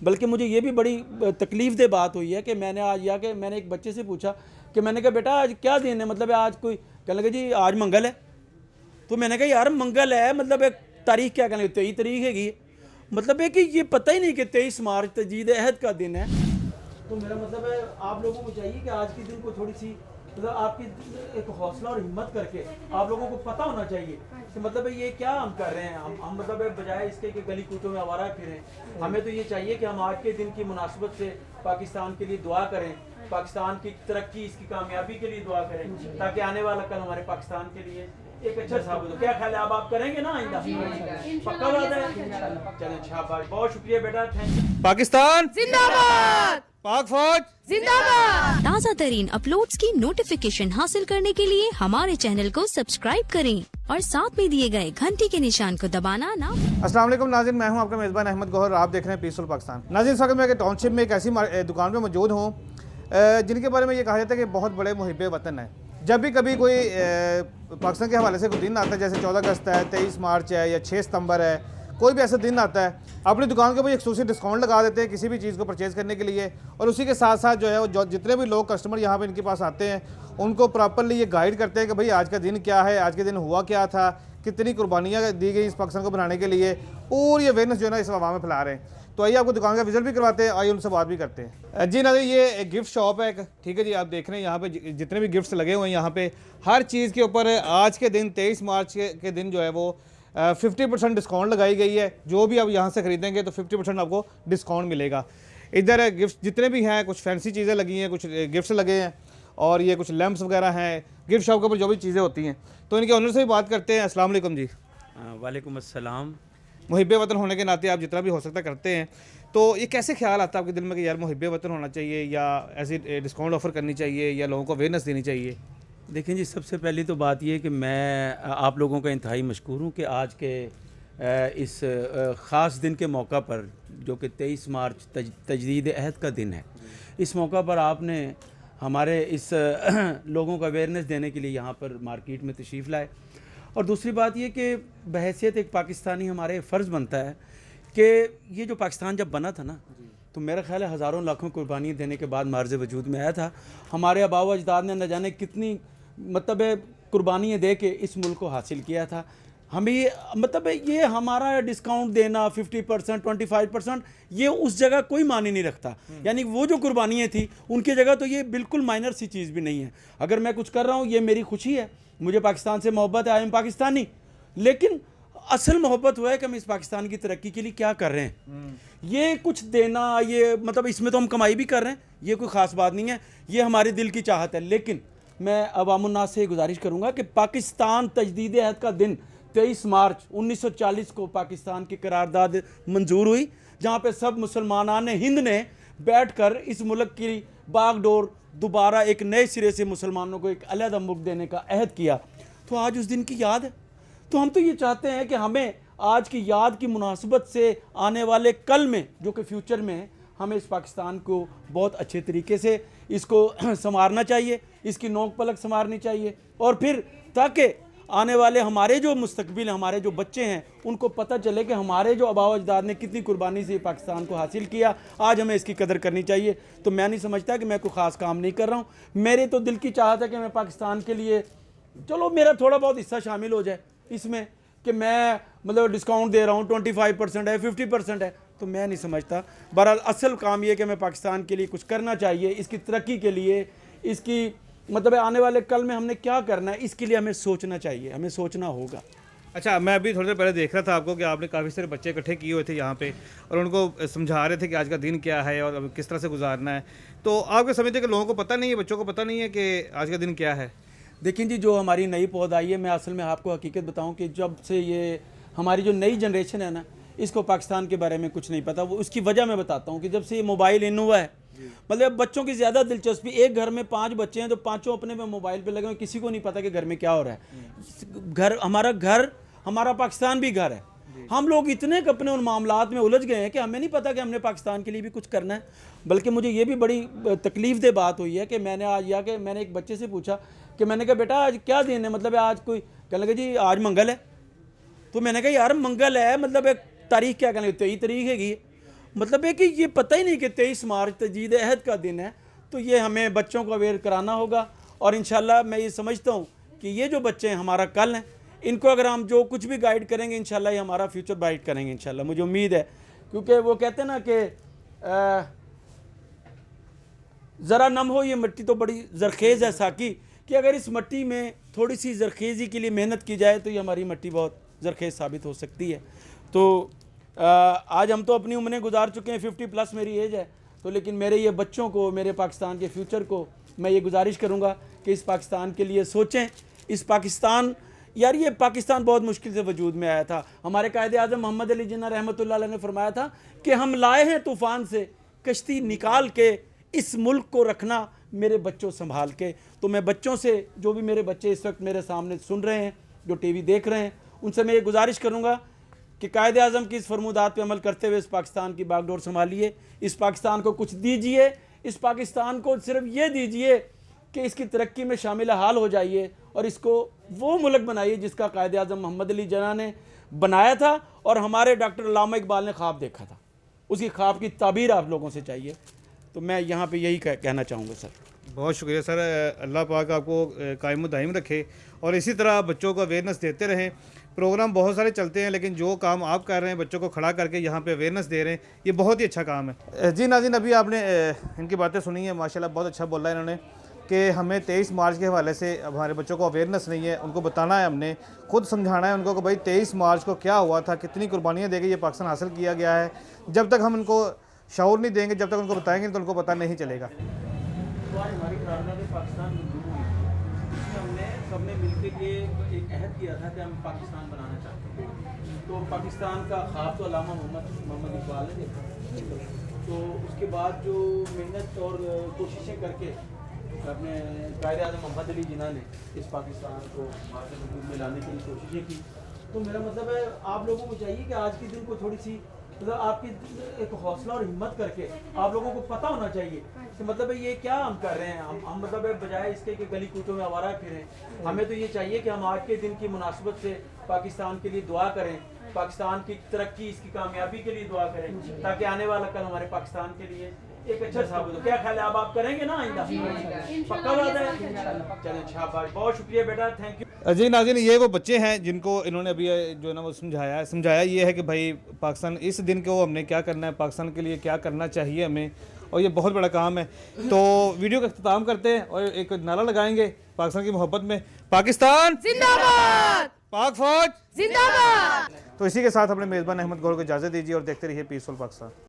बल्कि मुझे ये भी बड़ी तकलीफ दे बात हुई है कि मैंने आज या कि मैंने एक बच्चे से पूछा कि मैंने कहा बेटा आज क्या दिन है, मतलब आज कोई कहने लगे जी आज मंगल है। तो मैंने कहा यार मंगल है मतलब एक तारीख क्या कहने लगे 23 तारीख हैगी, मतलब है कि ये पता ही नहीं कि 23 मार्च तजदीद अहद का दिन है। तो मेरा मतलब है आप लोगों को चाहिए कि आज के दिन को थोड़ी सी मतलब आपकी एक हौसला और हिम्मत करके आप लोगों को पता होना चाहिए कि मतलब ये क्या हम कर रहे हैं। हम मतलब बजाय इसके कि गली कूचों में आवारा फिरें, हमें तो ये चाहिए कि हम आज के दिन की मुनासिबत से पाकिस्तान के लिए दुआ करें, पाकिस्तान की तरक्की इसकी कामयाबी के लिए दुआ करें, ताकि आने वाला कल हमारे पाकिस्तान के लिए एक अच्छा साबित हो। क्या ख्याल है अब आप करेंगे ना आइंदा? पक्का बात है। चलें शाबाश, बहुत शुक्रिया बेटा, थैंक यू। पाकिस्तान जिंदाबाद, पाक फौज जिंदाबाद। ताज़ा तरीन अपलोड्स की नोटिफिकेशन हासिल करने के लिए हमारे चैनल को सब्सक्राइब करें और साथ में दिए गए घंटी के निशान को दबाना ना। अस्सलाम वालेकुम नाज़रीन, मैं हूं आपका मेज़बान अहमद गौहर, आप देख रहे हैं पीसफुल पाकिस्तान। नाज़रीन, इस वक्त मैं टाउनशिप में एक ऐसी दुकान पे मौजूद हूं जिनके बारे में ये कहा जाता है कि बहुत बड़े मुहिब्बे वतन है। जब भी कभी कोई पाकिस्तान के हवाले से कोई दिन आता है, जैसे 14 अगस्त है, 23 मार्च है या 6 सितंबर है, कोई भी ऐसा दिन आता है, अपनी दुकान के ऊपर एक एक्सक्लूसिव डिस्काउंट लगा देते हैं किसी भी चीज़ को परचेज़ करने के लिए। और उसी के साथ साथ जो है वो जितने भी लोग कस्टमर यहाँ पे इनके पास आते हैं उनको प्रॉपरली ये गाइड करते हैं कि भाई आज का दिन क्या है, आज के दिन हुआ क्या था, कितनी कुर्बानियाँ दी गई इस पाकिस्तान को बनाने के लिए, पूरी अवेयरनेस जो है ना इस हवा में फैला रहे हैं। तो आइए आपको दुकान का विजिट भी करवाते हैं, आइए उनसे बात भी करते हैं। जी नाज़रीन, ये एक गिफ्ट शॉप है, ठीक है जी। आप देख रहे हैं यहाँ पे जितने भी गिफ्ट्स लगे हुए हैं, यहाँ पे हर चीज़ के ऊपर आज के दिन 23 मार्च के दिन जो है वो 50% डिस्काउंट लगाई गई है। जो भी आप यहाँ से ख़रीदेंगे तो 50% आपको डिस्काउंट मिलेगा। इधर गिफ्ट जितने भी हैं, कुछ फैंसी चीज़ें लगी हैं, कुछ गिफ्ट्स लगे हैं और ये कुछ लैंप्स वगैरह हैं। गिफ्ट शॉप के ऊपर जो भी चीज़ें होती हैं, तो इनके ऑनर से भी बात करते हैं। अस्सलाम वालेकुम जी। वालेकुम अस्सलाम। मुहिब्बे वतन होने के नाते आप जितना भी हो सकता करते हैं, तो ये कैसे ख्याल आता है आपके दिल में कि यार मुहिब्बे वतन होना चाहिए या ऐसी डिस्काउंट ऑफ़र करनी चाहिए या लोगों को अवेयरनेस देनी चाहिए? देखें जी, सबसे पहली तो बात ये कि मैं आप लोगों का इंतहाई मशकूर हूँ कि आज के इस ख़ास दिन के मौका पर, जो कि 23 मार्च तजदीद अहद का दिन है, इस मौका पर आपने हमारे इस लोगों को अवेयरनेस देने के लिए यहाँ पर मार्केट में तशरीफ़ लाए। और दूसरी बात ये कि बहैसियत एक पाकिस्तानी हमारे फ़र्ज़ बनता है कि ये जो पाकिस्तान जब बना था ना, तो मेरा ख्याल है हज़ारों लाखों कुर्बानियाँ देने के बाद मार्ज़ वजूद में आया था। हमारे आबाओ अजदाद ने न जाने कितनी मतलब कुर्बानियाँ दे के इस मुल्क को हासिल किया था। हमें मतलब ये हमारा डिस्काउंट देना 50%, 25%, ये उस जगह कोई मानी नहीं रखता। यानी वो जो कुर्बानियाँ थी उनकी जगह तो ये बिल्कुल माइनर सी चीज़ भी नहीं है। अगर मैं कुछ कर रहा हूँ, ये मेरी खुशी है, मुझे पाकिस्तान से मोहब्बत है, आई एम पाकिस्तानी, लेकिन असल मोहब्बत हुआ है कि हम इस पाकिस्तान की तरक्की के लिए क्या कर रहे हैं। ये कुछ देना, ये मतलब इसमें तो हम कमाई भी कर रहे हैं, ये कोई ख़ास बात नहीं है, ये हमारे दिल की चाहत है। लेकिन मैं अवामुन्नास से गुजारिश करूँगा कि पाकिस्तान तजदीद अहद का दिन 23 मार्च 1940 को पाकिस्तान की करारदाद मंजूर हुई, जहाँ पे सब मुसलमानान हिंद ने बैठकर इस मुल्क की बागडोर दोबारा एक नए सिरे से मुसलमानों को एक अलग मुल्क देने का अहद किया। तो आज उस दिन की याद है। तो हम तो ये चाहते हैं कि हमें आज की याद की मुनासबत से आने वाले कल में, जो कि फ्यूचर में है, हमें इस पाकिस्तान को बहुत अच्छे तरीके से इसको संवारना चाहिए, इसकी नोक पलक संवारनी चाहिए, और फिर ताकि आने वाले हमारे जो मुस्तकबिल, हमारे जो बच्चे हैं, उनको पता चले कि हमारे जो आबाओ अजदाद ने कितनी कुर्बानी से पाकिस्तान को हासिल किया। आज हमें इसकी कदर करनी चाहिए। तो मैं नहीं समझता कि मैं कोई ख़ास काम नहीं कर रहा हूँ। मेरे तो दिल की चाहत है कि मैं पाकिस्तान के लिए, चलो मेरा थोड़ा बहुत हिस्सा शामिल हो जाए इसमें, कि मैं मतलब डिस्काउंट दे रहा हूँ, 25% है, 50% है, तो मैं नहीं समझता। बहरहाल असल काम ये कि मैं पाकिस्तान के लिए कुछ करना चाहिए, इसकी तरक्की के लिए, इसकी मतलब आने वाले कल में हमने क्या करना है, इसके लिए हमें सोचना चाहिए, हमें सोचना होगा। अच्छा, मैं अभी थोड़ी देर पहले देख रहा था आपको कि आपने काफ़ी सारे बच्चे इकट्ठे किए हुए थे यहाँ पे और उनको समझा रहे थे कि आज का दिन क्या है और किस तरह से गुजारना है। तो आप क्या समझते हैं कि लोगों को पता नहीं है, बच्चों को पता नहीं है कि आज का दिन क्या है? देखिए जी, जो हमारी नई पौध आई है, मैं असल में आपको हकीकत बताऊं कि जब से ये हमारी जो नई जनरेशन है ना, इसको पाकिस्तान के बारे में कुछ नहीं पता। वो उसकी वजह मैं बताता हूं कि जब से ये मोबाइल इन हुआ है, मतलब बच्चों की ज़्यादा दिलचस्पी, एक घर में 5 बच्चे हैं तो पाँचों अपने में मोबाइल पे लगे हुए, किसी को नहीं पता कि घर में क्या हो रहा है। घर हमारा पाकिस्तान भी घर है। हम लोग इतने अपने उन मामलात में उलझ गए हैं कि हमें नहीं पता कि हमने पाकिस्तान के लिए भी कुछ करना है। बल्कि मुझे ये भी बड़ी तकलीफ दे बात हुई है कि मैंने आज या कि मैंने एक बच्चे से पूछा कि मैंने कहा बेटा आज क्या दिन है, मतलब आज कोई कहने लगे जी आज मंगल है। तो मैंने कहा यार मंगल है, मतलब एक तारीख क्या कहने लगे 23 तारीख हैगी, मतलब है कि ये पता ही नहीं कि 23 मार्च तजदीद अहद का दिन है, तो ये हमें बच्चों को अवेयर कराना होगा। और इंशाल्लाह मैं ये समझता हूँ कि ये जो बच्चे हैं हमारा कल हैं, इनको अगर हम जो कुछ भी गाइड करेंगे इंशाल्लाह ये हमारा फ्यूचर ब्राइट करेंगे इंशाल्लाह, मुझे उम्मीद है। क्योंकि वो कहते हैं ना कि ज़रा नम हो ये मिट्टी तो बड़ी ज़रखेज़ है साकी, कि अगर इस मिट्टी में थोड़ी सी ज़रखेज़ी के लिए मेहनत की जाए तो ये हमारी मिट्टी बहुत ज़रखेज़ साबित हो सकती है। तो आज हम तो अपनी उम्रें गुजार चुके हैं, 50+ मेरी एज है, तो लेकिन मेरे ये बच्चों को, मेरे पाकिस्तान के फ्यूचर को मैं ये गुजारिश करूँगा कि इस पाकिस्तान के लिए सोचें। इस पाकिस्तान, यार ये पाकिस्तान बहुत मुश्किल से वजूद में आया था। हमारे कायदे आज़म मोहम्मद अली जिन्ना रहमतुल्लाह अलैह ने फरमाया था कि हम लाए हैं तूफ़ान से कश्ती निकाल के, इस मुल्क को रखना मेरे बच्चों संभाल के। तो मैं बच्चों से, जो भी मेरे बच्चे इस वक्त मेरे सामने सुन रहे हैं, जो टीवी देख रहे हैं, उनसे मैं ये गुजारिश करूँगा कि कायदे आज़म की इस फरमूदात पे अमल करते हुए इस पाकिस्तान की बागडोर संभालिए। इस पाकिस्तान को कुछ दीजिए, इस पाकिस्तान को सिर्फ ये दीजिए कि इसकी तरक्की में शामिल हाल हो जाइए और इसको वो मुल्क बनाइए जिसका कायदे आज़म मोहम्मद अली जिन्ना ने बनाया था और हमारे डॉक्टर अल्लामा इकबाल ने ख्वाब देखा था। उसकी ख्वाब की ताबीर आप लोगों से चाहिए। तो मैं यहाँ पे यही कहना चाहूँगा सर। बहुत शुक्रिया सर, अल्लाह पाक आपको कायम दायम रखे और इसी तरह बच्चों को अवेयरनेस देते रहें। प्रोग्राम बहुत सारे चलते हैं, लेकिन जो काम आप कर रहे हैं, बच्चों को खड़ा करके यहाँ पे अवेयरनेस दे रहे हैं, ये बहुत ही अच्छा काम है। जी नाज़रीन, अभी आपने इनकी बातें सुनी है, माशाल्लाह बहुत अच्छा बोला है इन्होंने कि हमें 23 मार्च के हवाले से हमारे बच्चों को अवेयरनेस नहीं है, उनको बताना है, हमने खुद समझाना है उनको कि भाई 23 मार्च को क्या हुआ था, कितनी कुर्बानियाँ देके ये पाकिस्तान हासिल किया गया है। जब तक हम उनको शऊर नहीं देंगे, जब तक उनको बताएंगे तो उनको पता नहीं चलेगा। हमारी प्रार्थना में पाकिस्तान मंजूर हुई, इसमें हमने सबने मिलकर ये एक अहद किया था कि हम पाकिस्तान बनाना चाहते हैं। तो पाकिस्तान का ख्वाब तो अल्लामा मोहम्मद इकबाल ने देखा। तो उसके बाद जो मेहनत और कोशिशें करके अपने कायदे आज़म मोहम्मद अली जिन्ना ने इस पाकिस्तान को भारत वजूद में लाने की कोशिशें की। तो मेरा मतलब है आप लोगों को चाहिए कि आज के दिन को थोड़ी सी मतलब आपकी एक हौसला और हिम्मत करके आप लोगों को पता होना चाहिए कि मतलब ये क्या हम कर रहे हैं। हम मतलब बजाय इसके कि गली कूचों में आवारा फिरें, हमें तो ये चाहिए कि हम आज के दिन की मुनासिबत से पाकिस्तान के लिए दुआ करें, पाकिस्तान की तरक्की, इसकी कामयाबी के लिए दुआ करें, ताकि आने वाला कल हमारे पाकिस्तान के लिए एक अच्छा साबित हो। क्या ख्याल है, अब आप करेंगे ना आइंदा? पक्का बात है। चलें, शाबाश, बहुत शुक्रिया बेटा, थैंक यू। जी नाज़रीन, ये वो बच्चे हैं जिनको इन्होंने अभी जो है ना वो समझाया ये है कि भाई पाकिस्तान इस दिन को हमने क्या करना है, पाकिस्तान के लिए क्या करना चाहिए हमें, और ये बहुत बड़ा काम है। तो वीडियो का अख्ताम करते हैं और एक नारा लगाएंगे पाकिस्तान की मोहब्बत में, पाकिस्तान जिंदाबाद, पाक फौज जिंदाबाद। तो इसी के साथ अपने मेज़बान अहमद गौहर को इजाज़त दीजिए और देखते रहिए पीसफुल पाकिस्तान।